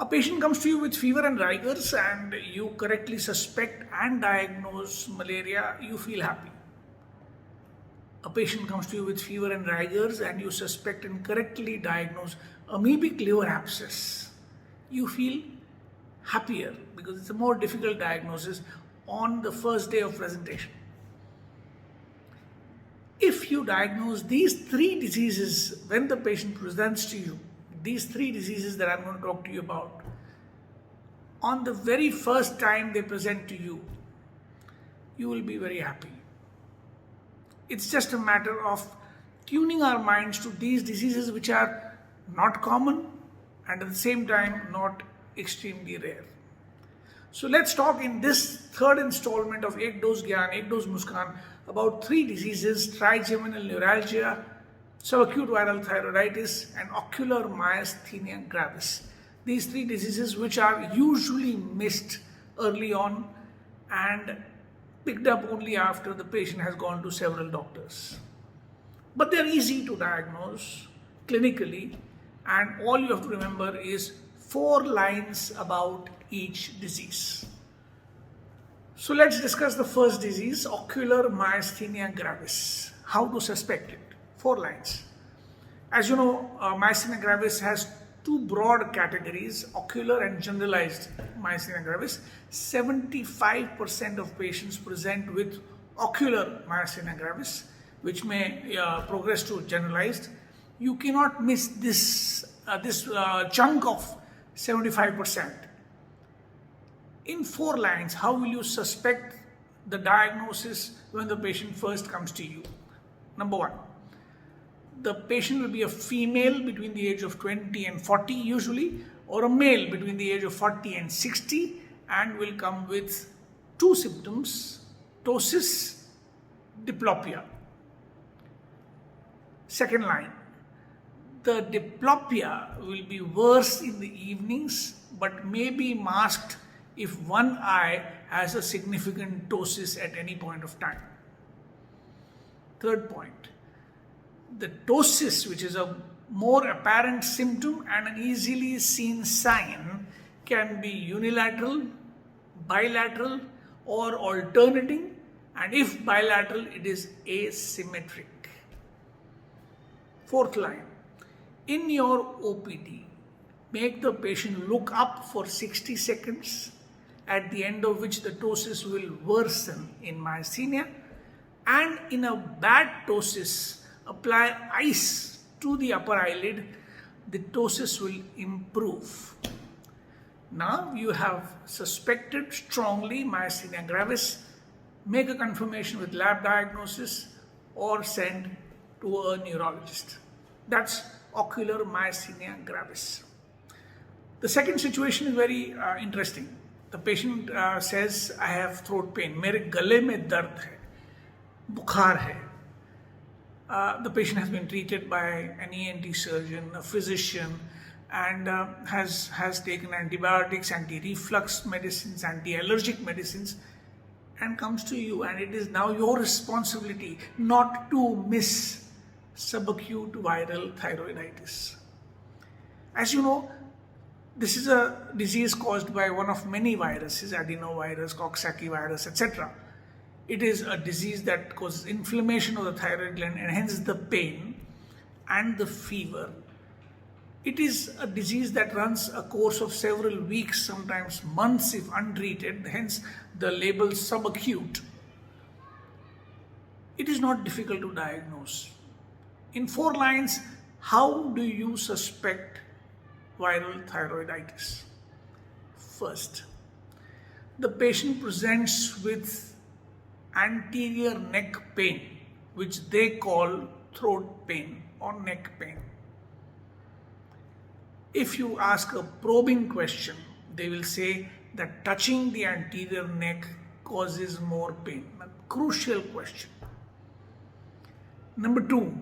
A patient comes to you with fever and rigors and you correctly suspect and diagnose malaria, you feel happy. A patient comes to you with fever and rigors and you suspect and correctly diagnose amoebic liver abscess, you feel happier because it's a more difficult diagnosis on the first day of presentation. If you diagnose these three diseases when the patient presents to you, these three diseases that I'm going to talk to you about, on the very first time they present to you, you will be very happy. It's just a matter of tuning our minds to these diseases which are not common and at the same time not extremely rare. So let's talk in this third installment of Ek Dose Gyan, Ek Dose Muskan about three diseases: trigeminal neuralgia, subacute viral thyroiditis, and ocular myasthenia gravis. These three diseases which are usually missed early on and picked up only after the patient has gone to several doctors. But they're easy to diagnose clinically, and all you have to remember is 4 lines about each disease. So let's discuss the first disease, ocular myasthenia gravis. How to suspect it? 4 lines. As you know, myasthenia gravis has 2 broad categories, ocular and generalized myasthenia gravis. 75% of patients present with ocular myasthenia gravis, which may progress to generalized. You cannot miss this chunk of 75%. In 4 lines, how will you suspect the diagnosis when the patient first comes to you? Number 1, the patient will be a female between the age of 20 and 40 usually, or a male between the age of 40 and 60, and will come with 2 symptoms: ptosis, diplopia. Second line, the diplopia will be worse in the evenings but may be masked if one eye has a significant ptosis at any point of time. Third point, the ptosis, which is a more apparent symptom and an easily seen sign, can be unilateral, bilateral, or alternating, and if bilateral, it is asymmetric. Fourth line, in your OPD, make the patient look up for 60 seconds, at the end of which the ptosis will worsen in myasthenia, and in a bad ptosis, apply ice to the upper eyelid, the ptosis will improve. Now you have suspected strongly myasthenia gravis, make a confirmation with lab diagnosis or send to a neurologist. That's ocular myasthenia gravis. The second situation is very interesting. The patient says, I have throat pain, मेरे गले में दर्द है, बुखार है. The patient has been treated by an ENT surgeon, a physician, and has taken antibiotics, anti-reflux medicines, anti-allergic medicines, and comes to you, and it is now your responsibility not to miss subacute viral thyroiditis. As you know, this is a disease caused by one of many viruses, adenovirus, Coxsackie virus, etc. It is a disease that causes inflammation of the thyroid gland and hence the pain and the fever. It is a disease that runs a course of several weeks, sometimes months if untreated, hence the label subacute. It is not difficult to diagnose. In 4 lines, how do you suspect viral thyroiditis? First, the patient presents with anterior neck pain, which they call throat pain or neck pain. If you ask a probing question, they will say that touching the anterior neck causes more pain. A crucial question. Number 2,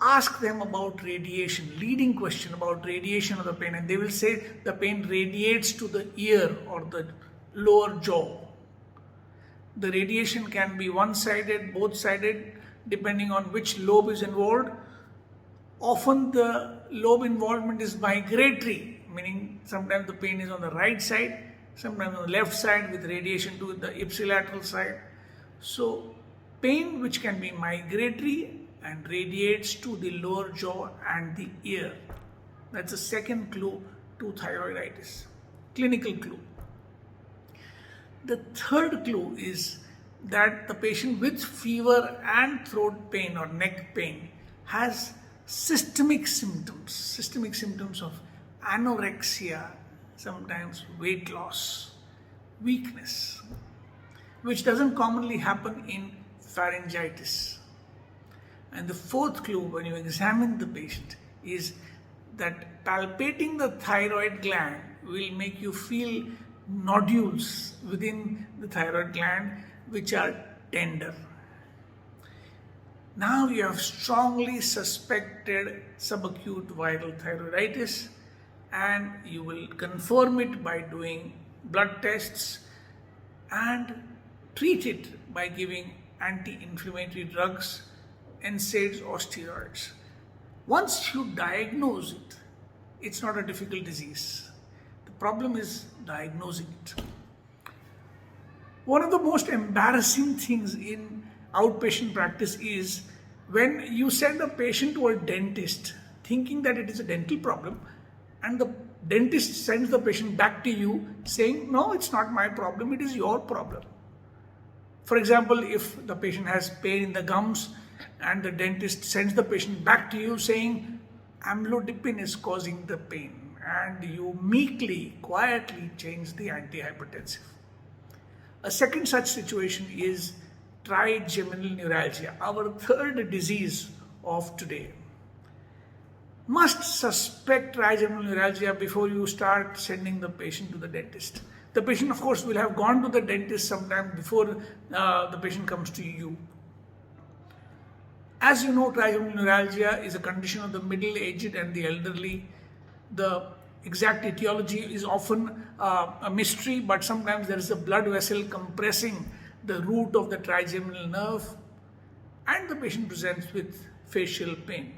ask them about radiation, leading question about radiation of the pain, and they will say the pain radiates to the ear or the lower jaw. The radiation can be one-sided, both-sided, depending on which lobe is involved. Often the lobe involvement is migratory, meaning sometimes the pain is on the right side, sometimes on the left side with radiation to the ipsilateral side. So pain which can be migratory and radiates to the lower jaw and the ear. That's the second clue to thyroiditis, clinical clue. The third clue is that the patient with fever and throat pain or neck pain has systemic symptoms of anorexia, sometimes weight loss, weakness, which doesn't commonly happen in pharyngitis. And the fourth clue when you examine the patient is that palpating the thyroid gland will make you feel nodules within the thyroid gland which are tender. Now you have strongly suspected subacute viral thyroiditis, and you will confirm it by doing blood tests and treat it by giving anti-inflammatory drugs, NSAIDs or steroids. Once you diagnose it, it's not a difficult disease. The problem is diagnosing it. One of the most embarrassing things in outpatient practice is when you send a patient to a dentist thinking that it is a dental problem, and the dentist sends the patient back to you saying, no, it's not my problem, it is your problem. For example, if the patient has pain in the gums and the dentist sends the patient back to you saying, amlodipine is causing the pain, and you meekly, quietly change the antihypertensive. A second such situation is trigeminal neuralgia, our third disease of today. Must suspect trigeminal neuralgia before you start sending the patient to the dentist. The patient, of course, will have gone to the dentist sometime before the patient comes to you. As you know, trigeminal neuralgia is a condition of the middle-aged and the elderly. The exact etiology is often a mystery, but sometimes there is a blood vessel compressing the root of the trigeminal nerve, and the patient presents with facial pain.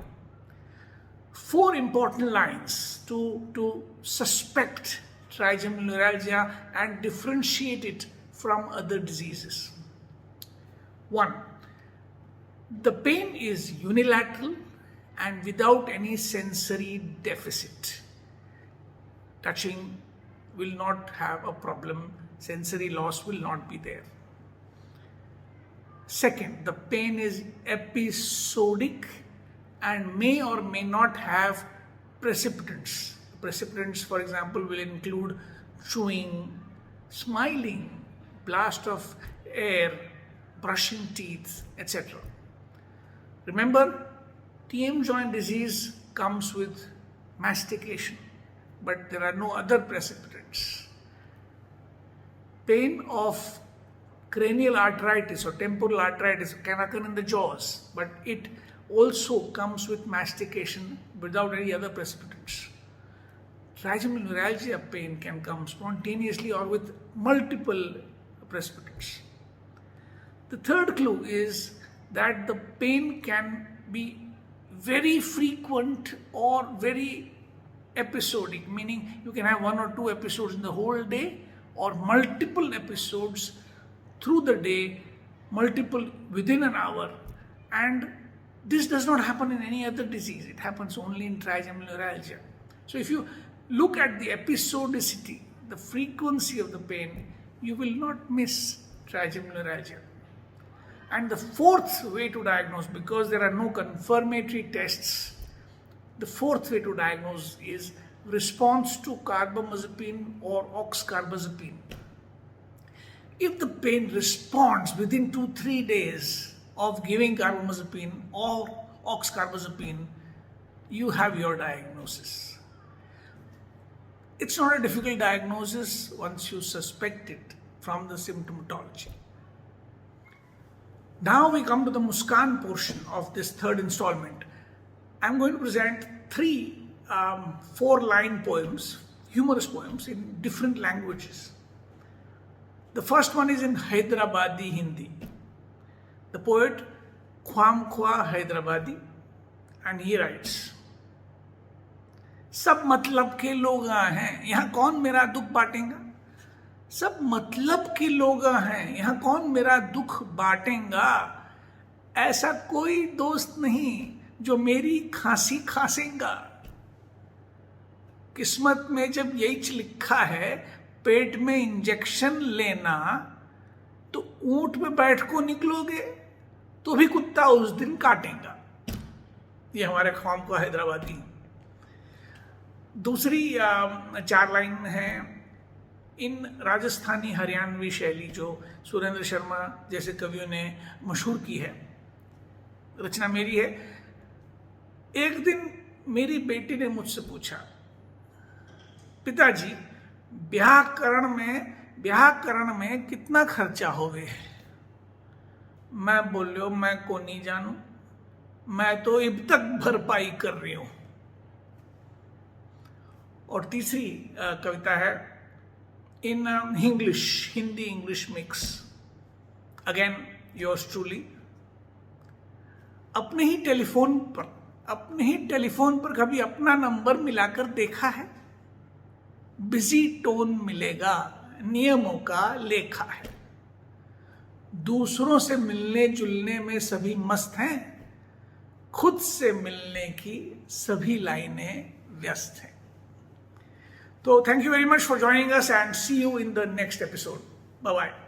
4 important lines to suspect trigeminal neuralgia and differentiate it from other diseases. 1. The pain is unilateral and without any sensory deficit. Touching will not have a problem, sensory loss will not be there. Second, the pain is episodic and may or may not have precipitants. Precipitants, for example, will include chewing, smiling, blast of air, brushing teeth, etc. Remember, TM joint disease comes with mastication, but there are no other precipitants. Pain of cranial arthritis or temporal arthritis can occur in the jaws, but it also comes with mastication without any other precipitants. Trigeminal neuralgia pain can come spontaneously or with multiple precipitants. The third clue is that the pain can be very frequent or very episodic, meaning you can have 1 or 2 episodes in the whole day or multiple episodes through the day, multiple within an hour, and this does not happen in any other disease. It happens only in trigeminal neuralgia. So if you look at the episodicity, the frequency of the pain, you will not miss trigeminal neuralgia. And the fourth way to diagnose, because there are no confirmatory tests, the fourth way to diagnose is response to carbamazepine or oxcarbazepine. If the pain responds within 2-3 days of giving carbamazepine or oxcarbazepine, you have your diagnosis. It's not a difficult diagnosis once you suspect it from the symptomatology. Now we come to the Muskan portion of this third installment. I'm going to present 3 4-line poems, humorous poems in different languages. The first one is in Hyderabadi Hindi. The poet Khwam Khwa Hyderabadi, and he writes, सब मतलब के लोग हैं, यहाँ कौन मेरा दुख बांटेगा। सब मतलब के लोग हैं, यहाँ कौन मेरा दुख बांटेगा। ऐसा कोई दोस्त नहीं जो मेरी खांसी खासेगा। किस्मत में जब यही लिखा है पेट में इंजेक्शन लेना, तो ऊंट पे बैठ को निकलोगे तो भी कुत्ता उस दिन काटेगा। ये हमारे ख्वाम को हैदराबादी। दूसरी 4 लाइन है इन राजस्थानी हरियाणवी शैली जो सुरेंद्र शर्मा जैसे कवियों ने मशहूर की है। रचना मेरी है। एक दिन मेरी बेटी ने मुझसे पूछा, पिताजी ब्याह करण में कितना खर्चा होवे। मैं बोलियो मैं को नहीं जानू, मैं तो अब तक भरपाई कर रही हूं। और तीसरी कविता है in Hindi English mix, again yours truly. अपने ही टेलीफोन पर कभी अपना नंबर मिलाकर देखा है। बिजी टोन मिलेगा, नियमों का लेखा है। दूसरों से मिलने जुलने में सभी मस्त हैं, खुद से मिलने की सभी लाइनें व्यस्त हैं। तो thank you very much for joining us and see you in the next episode. Bye bye.